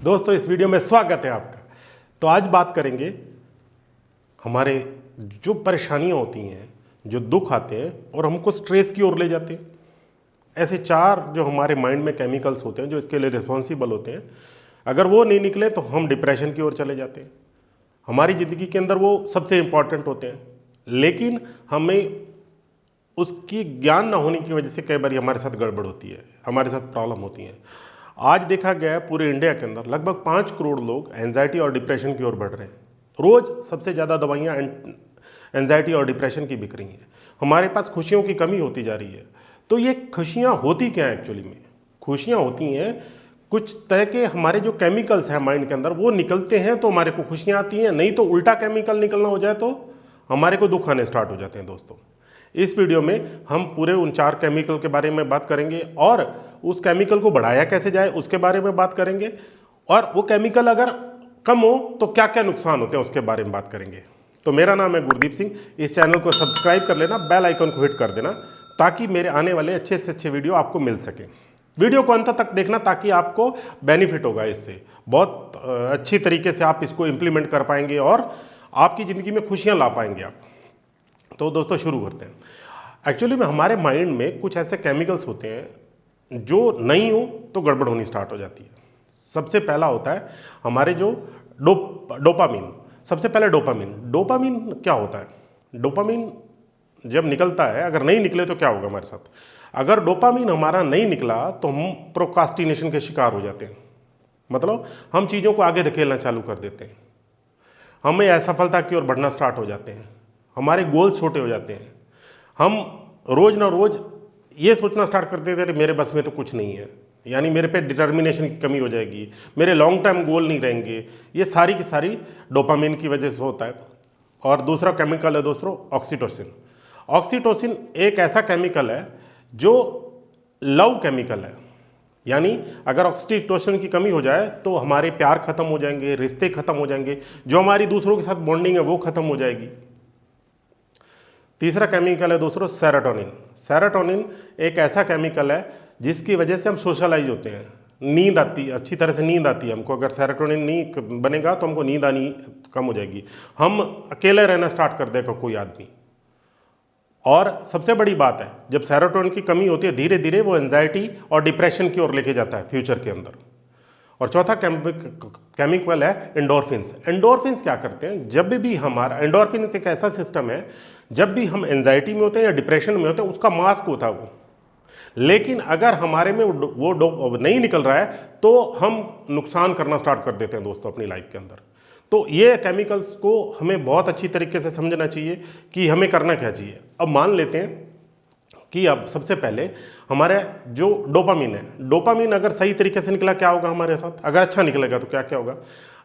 दोस्तों इस वीडियो में स्वागत है आपका। तो आज बात करेंगे हमारे जो परेशानियां होती हैं, जो दुख आते हैं और हमको स्ट्रेस की ओर ले जाते हैं। ऐसे चार जो हमारे माइंड में केमिकल्स होते हैं जो इसके लिए रिस्पॉन्सिबल होते हैं, अगर वो नहीं निकले तो हम डिप्रेशन की ओर चले जाते हैं। हमारी ज़िंदगी के अंदर वो सबसे इम्पॉर्टेंट होते हैं, लेकिन हमें उसकी ज्ञान ना होने की वजह से कई बार हमारे साथ गड़बड़ होती है, हमारे साथ प्रॉब्लम होती है। आज देखा गया है पूरे इंडिया के अंदर लगभग 5 करोड़ लोग एंजाइटी और डिप्रेशन की ओर बढ़ रहे हैं। रोज़ सबसे ज़्यादा दवाइयाँ एंजाइटी और डिप्रेशन की बिक रही हैं। हमारे पास खुशियों की कमी होती जा रही है। तो ये खुशियाँ होती क्या हैं एक्चुअली में? खुशियाँ होती हैं कुछ तरह के हमारे जो केमिकल्स हैं माइंड के अंदर, वो निकलते हैं तो हमारे को खुशियाँ आती हैं, नहीं तो उल्टा केमिकल निकलना हो जाए तो हमारे को दुख आने स्टार्ट हो जाते हैं। दोस्तों इस वीडियो में हम पूरे उन 4 केमिकल के बारे में बात करेंगे और उस केमिकल को बढ़ाया कैसे जाए उसके बारे में बात करेंगे, और वो केमिकल अगर कम हो तो क्या क्या नुकसान होते हैं उसके बारे में बात करेंगे। तो मेरा नाम है गुरदीप सिंह। इस चैनल को सब्सक्राइब कर लेना, बेल आइकन को हिट कर देना ताकि मेरे आने वाले अच्छे से अच्छे वीडियो आपको मिल सके। वीडियो को अंत तक देखना ताकि आपको बेनिफिट होगा, इससे बहुत अच्छी तरीके से आप इसको इम्प्लीमेंट कर पाएंगे और आपकी ज़िंदगी में खुशियाँ ला पाएंगे आप। तो दोस्तों शुरू करते हैं। एक्चुअली में हमारे माइंड में कुछ ऐसे केमिकल्स होते हैं जो नहीं हो तो गड़बड़ होनी स्टार्ट हो जाती है। सबसे पहला होता है हमारे जो डोपामीन। सबसे पहले डोपामीन क्या होता है? डोपामीन जब निकलता है, अगर नहीं निकले तो क्या होगा हमारे साथ? अगर डोपामीन हमारा नहीं निकला तो हम प्रोक्रास्टिनेशन के शिकार हो जाते हैं। मतलब हम चीज़ों को आगे धकेलना चालू कर देते हैं, हमें असफलता की ओर बढ़ना स्टार्ट हो जाते हैं, हमारे गोल्स छोटे हो जाते हैं। हम रोज़ ना रोज़ ये सोचना स्टार्ट कर देते हैं मेरे बस में तो कुछ नहीं है, यानी मेरे पे डिटर्मिनेशन की कमी हो जाएगी, मेरे लॉन्ग टर्म गोल नहीं रहेंगे। ये सारी की सारी डोपामीन की वजह से होता है। और दूसरा केमिकल है दोस्तों ऑक्सीटोसिन। ऑक्सीटोसिन एक ऐसा केमिकल है जो लव केमिकल है, यानी अगर ऑक्सीटोसिन की कमी हो जाए तो हमारे प्यार खत्म हो जाएंगे, रिश्ते खत्म हो जाएंगे, जो हमारी दूसरों के साथ बॉन्डिंग है वो खत्म हो जाएगी। तीसरा केमिकल है दोस्तों सेरोटोनिन। सेरोटोनिन एक ऐसा केमिकल है जिसकी वजह से हम सोशलाइज होते हैं, नींद आती, अच्छी तरह से नींद आती है हमको। अगर सेरोटोनिन नहीं बनेगा तो हमको नींद आनी कम हो जाएगी, हम अकेले रहना स्टार्ट कर देगा कोई आदमी। और सबसे बड़ी बात है, जब सेरोटोनिन की कमी होती है धीरे धीरे वो एंजाइटी और डिप्रेशन की ओर लेके जाता है फ्यूचर के अंदर। और चौथा केमिकल है एंडोर्फिन्स। एंडोर्फिन्स क्या करते हैं? जब भी हमारा एंडोर्फिन्स एक ऐसा सिस्टम है, जब भी हम एंजाइटी में होते हैं या डिप्रेशन में होते हैं उसका मास्क होता है वो, लेकिन अगर हमारे में वो नहीं निकल रहा है तो हम नुकसान करना स्टार्ट कर देते हैं दोस्तों अपनी लाइफ के अंदर। तो ये केमिकल्स को हमें बहुत अच्छी तरीके से समझना चाहिए कि हमें करना क्या चाहिए। अब मान लेते हैं कि अब सबसे पहले हमारे जो डोपामीन है, डोपामीन अगर सही तरीके से निकला क्या होगा हमारे साथ? अगर अच्छा निकलेगा तो क्या क्या होगा?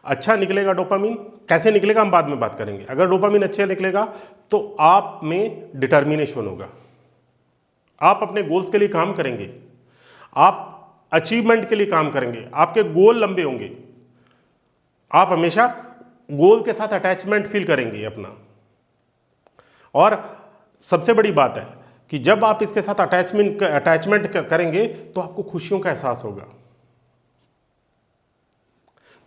अच्छा निकलेगा डोपामीन, कैसे निकलेगा हम बाद में बात करेंगे। अगर डोपामीन अच्छा निकलेगा तो आप में डिटर्मिनेशन होगा, आप अपने गोल्स के लिए काम करेंगे, आप अचीवमेंट के लिए काम करेंगे, आपके गोल लंबे होंगे, आप हमेशा गोल के साथ अटैचमेंट फील करेंगे अपना। और सबसे बड़ी बात है कि जब आप इसके साथ अटैचमेंट करेंगे तो आपको खुशियों का एहसास होगा।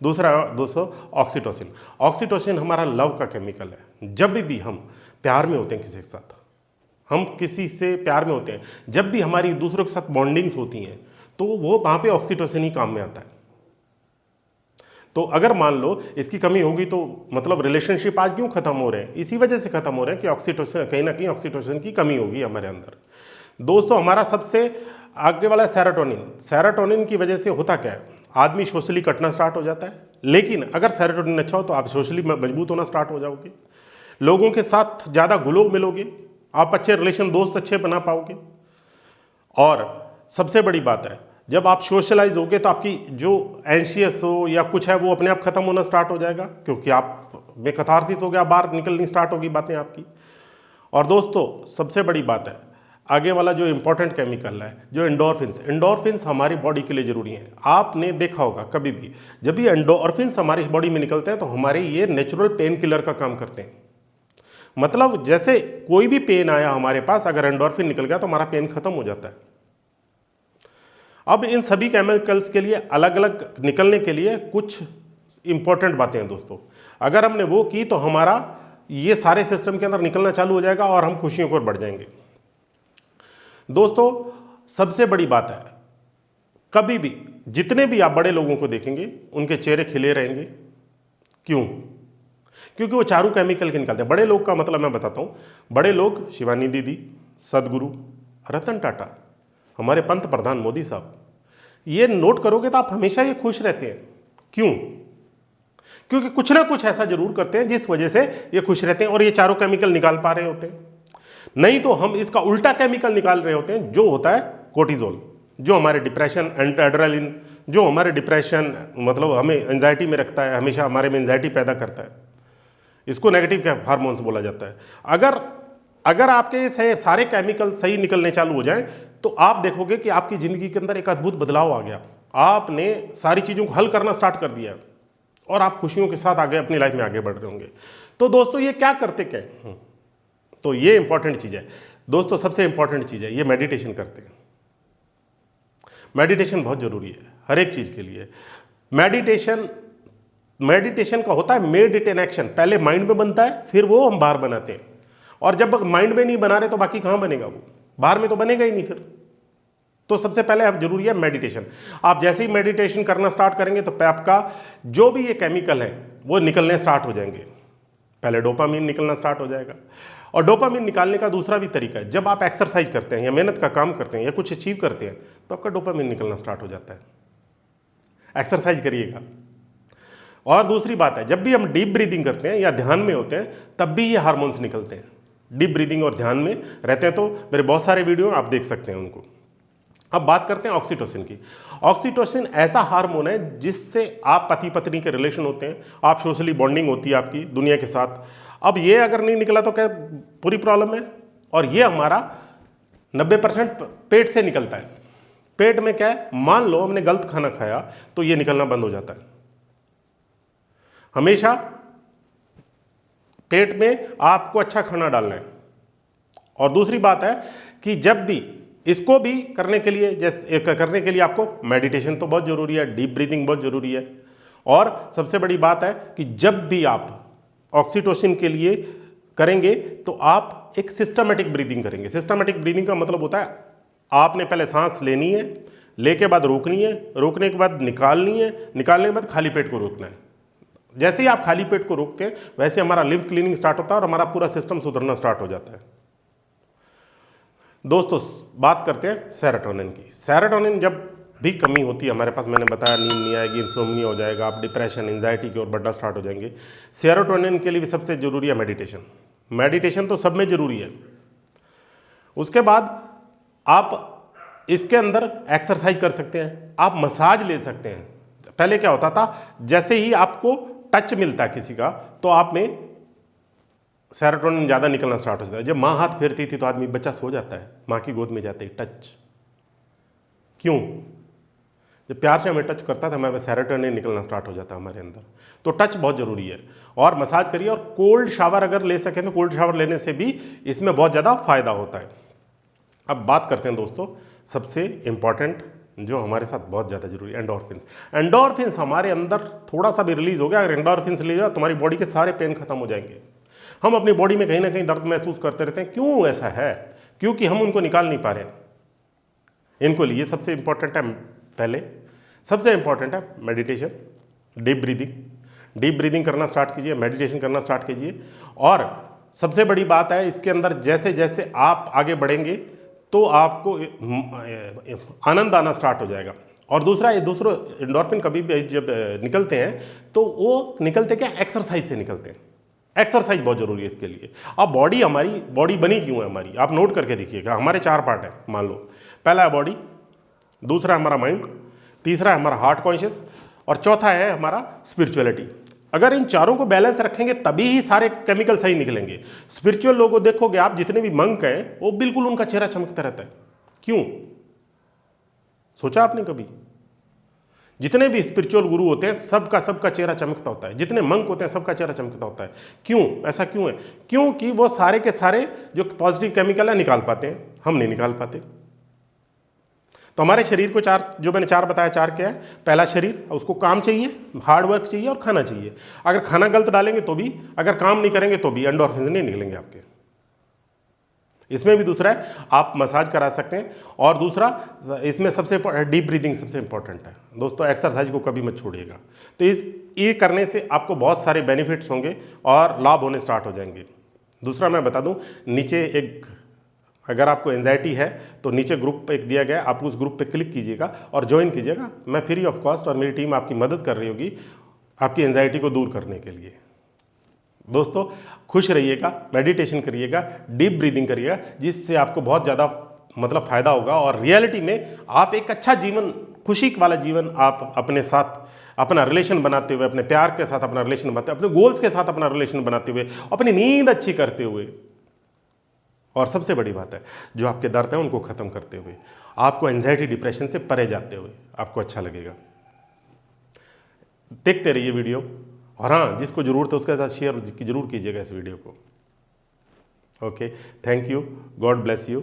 दूसरा दोस्तों ऑक्सीटोसिन। ऑक्सीटोसिन हमारा लव का केमिकल है। जब भी हम प्यार में होते हैं किसी के साथ, हम किसी से प्यार में होते हैं, जब भी हमारी दूसरों के साथ बॉन्डिंग्स होती हैं तो वो वहाँ पे ऑक्सीटोसिन ही काम में आता है। तो अगर मान लो इसकी कमी होगी तो मतलब रिलेशनशिप आज क्यों खत्म हो रहे हैं? इसी वजह से खत्म हो रहे हैं कि ऑक्सीटोसिन, कहीं ना कहीं ऑक्सीटोसिन की कमी होगी हमारे अंदर। दोस्तों हमारा सबसे आगे वाला सेरोटोनिन। सेरोटोनिन की वजह से होता क्या है? आदमी सोशली कटना स्टार्ट हो जाता है, लेकिन अगर सेरोटोनिन अच्छा हो तो आप सोशली मजबूत होना स्टार्ट हो जाओगे, लोगों के साथ ज़्यादा घुलो मिलोगे, आप अच्छे रिलेशन, दोस्त अच्छे बना पाओगे। और सबसे बड़ी बात है, जब आप सोशलाइज होगे तो आपकी जो एंशियस हो या कुछ है वो अपने आप खत्म होना स्टार्ट हो जाएगा, क्योंकि आप में कथारसिस हो गया, बाहर निकलनी स्टार्ट होगी बातें आपकी। और दोस्तों सबसे बड़ी बात है, आगे वाला जो इंपॉर्टेंट केमिकल है जो एंडोर्फिन्स। एंडोर्फिन्स हमारी बॉडी के लिए ज़रूरी हैं। आपने देखा होगा कभी भी जब भी एंडोर्फिन्स हमारी बॉडी में निकलते हैं तो हमारे ये नेचुरल पेन किलर का काम करते हैं। मतलब जैसे कोई भी पेन आया हमारे पास, अगर एंडोर्फिन निकल गया तो हमारा पेन खत्म हो जाता है। अब इन सभी केमिकल्स के लिए अलग अलग निकलने के लिए कुछ इंपॉर्टेंट बातें हैं दोस्तों। अगर हमने वो की तो हमारा ये सारे सिस्टम के अंदर निकलना चालू हो जाएगा और हम खुशियों की ओर बढ़ जाएंगे। दोस्तों सबसे बड़ी बात है, कभी भी जितने भी आप बड़े लोगों को देखेंगे उनके चेहरे खिले रहेंगे। क्यों? क्योंकि वो चारों केमिकल के निकलते हैं। बड़े लोग का मतलब मैं बताता हूँ। बड़े लोग शिवानी दीदी, सदगुरु, रतन टाटा, हमारे पंत प्रधान मोदी साहब, ये नोट करोगे तो आप हमेशा ये खुश रहते हैं। क्यों? क्योंकि कुछ ना कुछ ऐसा जरूर करते हैं जिस वजह से ये खुश रहते हैं और ये चारों केमिकल निकाल पा रहे होते हैं। नहीं तो हम इसका उल्टा केमिकल निकाल रहे होते हैं, जो होता है कोर्टिजोल, जो हमारे डिप्रेशन, एड्रेनलिन, जो हमारे डिप्रेशन मतलब हमें एंजाइटी में रखता है, हमेशा हमारे में एंजाइटी पैदा करता है। इसको नेगेटिव हार्मोन्स बोला जाता है। अगर आपके ये सारे केमिकल सही निकलने चालू हो जाएं तो आप देखोगे कि आपकी ज़िंदगी के अंदर एक अद्भुत बदलाव आ गया। आपने सारी चीज़ों को हल करना स्टार्ट कर दिया और आप खुशियों के साथ आगे अपनी लाइफ में आगे बढ़ रहे होंगे। तो दोस्तों ये क्या करते क्या? तो ये इंपॉर्टेंट चीज़ है दोस्तों, सबसे इंपॉर्टेंट चीज़ है, ये मेडिटेशन करते हैं। मेडिटेशन बहुत ज़रूरी है हर एक चीज़ के लिए। मेडिटेशन का होता है मेड इन एक्शन। पहले माइंड में बनता है, फिर वो हम बाहर बनाते हैं। और जब माइंड में नहीं बना रहे तो बाकी कहाँ बनेगा? वो बाहर में तो बनेगा ही नहीं फिर। तो सबसे पहले अब जरूरी है मेडिटेशन। आप जैसे ही मेडिटेशन करना स्टार्ट करेंगे तो आपका जो भी ये केमिकल है वो निकलने स्टार्ट हो जाएंगे। पहले डोपामीन निकलना स्टार्ट हो जाएगा। और डोपामीन निकालने का दूसरा भी तरीका है, जब आप एक्सरसाइज करते हैं या मेहनत का काम करते हैं या कुछ अचीव करते हैं तो आपका डोपामीन निकलना स्टार्ट हो जाता है। एक्सरसाइज करिएगा। और दूसरी बात है, जब भी हम डीप ब्रीदिंग करते हैं या ध्यान में होते हैं तब भी ये हार्मोन्स निकलते हैं। डीप ब्रीदिंग और ध्यान में रहते हैं तो मेरे बहुत सारे वीडियो आप देख सकते हैं उनको। अब बात करते हैं ऑक्सीटोसिन की। ऑक्सीटोसिन ऐसा हार्मोन है जिससे आप पति पत्नी के रिलेशन होते हैं, आप सोशली बॉन्डिंग होती है आपकी दुनिया के साथ। अब ये अगर नहीं निकला तो क्या पूरी प्रॉब्लम है। और ये हमारा 90% पेट से निकलता है। पेट में क्या है, मान लो हमने गलत खाना खाया तो ये निकलना बंद हो जाता है। हमेशा पेट में आपको अच्छा खाना डालना है। और दूसरी बात है कि जब भी इसको भी करने के लिए आपको मेडिटेशन तो बहुत जरूरी है, डीप ब्रीदिंग बहुत जरूरी है। और सबसे बड़ी बात है कि जब भी आप ऑक्सीटोसिन के लिए करेंगे तो आप एक सिस्टमेटिक ब्रीदिंग करेंगे। सिस्टमेटिक ब्रीदिंग का मतलब होता है आपने पहले सांस लेनी है, लेके बाद रोकनी है, रोकने के बाद निकालनी है, निकालने के बाद खाली पेट को रोकना है। जैसे ही आप खाली पेट को रोकते हैं वैसे हमारा लिम्फ क्लीनिंग स्टार्ट होता है और हमारा पूरा सिस्टम सुधरना स्टार्ट हो जाता है। दोस्तों बात करते हैं सेरोटोनिन की। सेरोटोनिन जब भी कमी होती है हमारे पास, मैंने बताया नींद नहीं आएगी, इंसोम्निया हो जाएगा, आप डिप्रेशन, एंजाइटी की ओर बढ़ना स्टार्ट हो जाएंगे। सेरोटोनिन के लिए भी सबसे जरूरी है मेडिटेशन। मेडिटेशन तो सब में जरूरी है। उसके बाद आप इसके अंदर एक्सरसाइज कर सकते हैं, आप मसाज ले सकते हैं। पहले क्या होता था, जैसे ही आपको टच मिलता है किसी का तो आप में सेरोटोनिन ज़्यादा निकलना स्टार्ट हो जाता है। जब माँ हाथ फेरती थी तो आदमी, बच्चा सो जाता है माँ की गोद में जाते ही टच। क्यों? जब प्यार से हमें टच करता था हमारे सेरोटोनिन निकलना स्टार्ट हो जाता है हमारे अंदर। तो टच बहुत ज़रूरी है। और मसाज करिए और कोल्ड शावर अगर ले सकें तो कोल्ड शावर लेने से भी इसमें बहुत ज़्यादा फायदा होता है। अब बात करते हैं दोस्तों सबसे इंपॉर्टेंट जो हमारे साथ बहुत ज़्यादा जरूरी है, एंडोर्फिन्स। एंडोर्फिन्स हमारे अंदर थोड़ा सा भी रिलीज हो गया, अगर एंडोर्फिन्स ले जाओ तुम्हारी बॉडी के सारे पेन खत्म हो जाएंगे। हम अपनी बॉडी में कहीं ना कहीं दर्द महसूस करते रहते हैं। क्यों ऐसा है? क्योंकि हम उनको निकाल नहीं पा रहे हैं। इनको लिए सबसे इंपॉर्टेंट है, पहले सबसे इंपॉर्टेंट है meditation, deep breathing. Deep breathing करना स्टार्ट कीजिए, मेडिटेशन करना स्टार्ट कीजिए। और सबसे बड़ी बात है इसके अंदर, जैसे जैसे आप आगे बढ़ेंगे तो आपको आनंद आना स्टार्ट हो जाएगा। और दूसरा एंडोर्फिन कभी भी जब निकलते हैं तो वो निकलते क्या, एक्सरसाइज से निकलते हैं। एक्सरसाइज बहुत जरूरी है इसके लिए। अब हमारी बॉडी बनी क्यों है हमारी, आप नोट करके देखिएगा। हमारे 4 पार्ट हैं मान लो। पहला है बॉडी, दूसरा है हमारा माइंड, तीसरा है हमारा हार्ट कॉन्शियस और चौथा है हमारा स्पिरिचुअलिटी। अगर इन चारों को बैलेंस रखेंगे तभी ही सारे केमिकल सही निकलेंगे। स्पिरिचुअल लोगों को देखोगे आप, जितने भी मंक हैं वो बिल्कुल उनका चेहरा चमकता रहता है। क्यों? सोचा आपने कभी? जितने भी स्पिरिचुअल गुरु होते हैं सबका चेहरा चमकता होता है। जितने मंक होते हैं सबका चेहरा चमकता होता है। क्यों? ऐसा क्यों है? क्योंकि वो सारे के सारे जो पॉजिटिव केमिकल है निकाल पाते हैं, हम नहीं निकाल पाते। तो हमारे शरीर को चार, जो मैंने चार बताया, चार क्या है? पहला शरीर, उसको काम चाहिए, हार्ड वर्क चाहिए और खाना चाहिए। अगर खाना गलत डालेंगे तो भी, अगर काम नहीं करेंगे तो भी एंडोर्फिन नहीं निकलेंगे आपके। इसमें भी दूसरा है, आप मसाज करा सकते हैं। और दूसरा इसमें सबसे डीप ब्रीदिंग सबसे इंपॉर्टेंट है दोस्तों। एक्सरसाइज को कभी मत छोड़िएगा। तो ये करने से आपको बहुत सारे बेनिफिट्स होंगे और लाभ होने स्टार्ट हो जाएंगे। दूसरा मैं बता दूं, नीचे एक, अगर आपको एंजाइटी है तो नीचे ग्रुप एक दिया गया है, आप उस ग्रुप पे क्लिक कीजिएगा और ज्वाइन कीजिएगा। मैं फ्री ऑफ कॉस्ट और मेरी टीम आपकी मदद कर रही होगी आपकी एंजाइटी को दूर करने के लिए। दोस्तों खुश रहिएगा, मेडिटेशन करिएगा, डीप ब्रीदिंग करिएगा, जिससे आपको बहुत ज़्यादा मतलब फ़ायदा होगा और रियलिटी में आप एक अच्छा जीवन, खुशी वाला जीवन आप अपने साथ अपना रिलेशन बनाते हुए, अपने प्यार के साथ अपना रिलेशन बनाते हुए, अपने गोल्स के साथ अपना रिलेशन बनाते हुए, अपनी नींद अच्छी करते हुए, और सबसे बड़ी बात है जो आपके दर्द हैं उनको ख़त्म करते हुए, आपको एंजाइटी डिप्रेशन से परे जाते हुए आपको अच्छा लगेगा। देखते रहिए वीडियो, और हाँ, जिसको ज़रूरत है उसके साथ शेयर जरूर कीजिएगा इस वीडियो को। Okay, thank you, God bless you.